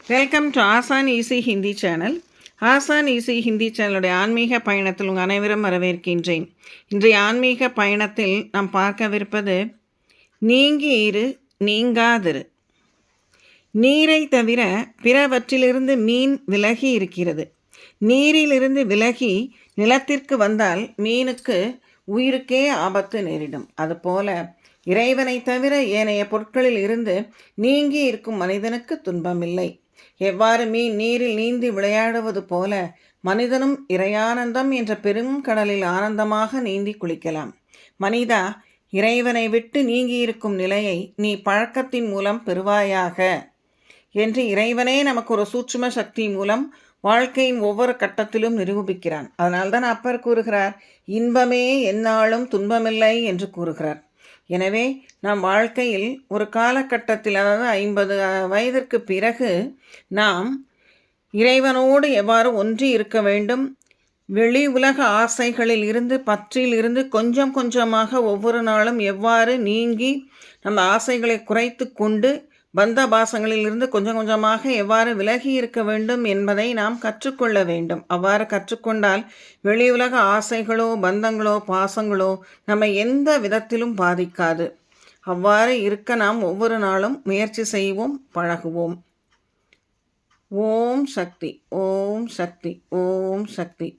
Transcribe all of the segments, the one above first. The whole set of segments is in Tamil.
வெல்கம் டு ஆசான் ஈஸி ஹிந்தி சேனல். ஆசான் ஈஸி ஹிந்தி சேனலுடைய ஆன்மீக பயணத்தில் உங்கள் அனைவரும் வரவேற்கின்றேன். இன்றைய ஆன்மீக பயணத்தில் நாம் பார்க்கவிருப்பது நீங்கி இரு நீங்காதிரு. நீரை தவிர பிறவற்றிலிருந்து மீன் விலகி இருக்கிறது. நீரிலிருந்து விலகி நிலத்திற்கு வந்தால் மீனுக்கு உயிருக்கே ஆபத்து நேரிடும். அதுபோல இறைவனை தவிர ஏனைய பொருட்களில் இருந்து நீங்கி இருக்கும் மனிதனுக்கு துன்பமில்லை. எவ்வாறு மீன் நீரில் நீந்தி விளையாடுவது போல மனிதனும் இறையானந்தம் என்ற பெரும் கடலில் ஆனந்தமாக நீந்தி குளிக்கலாம். மனிதா, இறைவனை விட்டு நீங்கியிருக்கும் நிலையை நீ பழக்கத்தின் மூலம் பெறுவாயாக என்று இறைவனே நமக்கு ஒரு சூட்சும சக்தி மூலம் வாழ்க்கையின் ஒவ்வொரு கட்டத்திலும் நிரூபிக்கிறான். அதனால்தான் அப்பர் கூறுகிறார், இன்பமே எந்நாளும் துன்பமில்லை என்று கூறுகிறார். எனவே நம் வாழ்க்கையில் ஒரு காலகட்டத்தில், அதாவது 50 வயதிற்கு பிறகு நாம் இறைவனோடு எவ்வாறு ஒன்றி இருக்க வேண்டும், வெளி உலக ஆசைகளில் இருந்து பற்றில் இருந்து கொஞ்சம் கொஞ்சமாக ஒவ்வொரு நாளும் எவ்வாறு நீங்கி நம்ம ஆசைகளை குறைத்து கொண்டு பந்த பாசங்களிலிருந்து கொஞ்சம் கொஞ்சமாக எவ்வாறு விலகி இருக்க வேண்டும் என்பதை நாம் கற்றுக்கொள்ள வேண்டும். அவ்வாறு கற்றுக்கொண்டால் வெளியுலக ஆசைகளோ பந்தங்களோ பாசங்களோ நம்மை எந்த விதத்திலும் பாதிக்காது. அவ்வாறு இருக்க நாம் ஒவ்வொரு நாளும் முயற்சி செய்வோம், பழகுவோம். ஓம் சக்தி, ஓம் சக்தி, ஓம் சக்தி.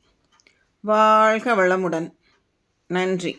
வாழ்க வளமுடன். நன்றி.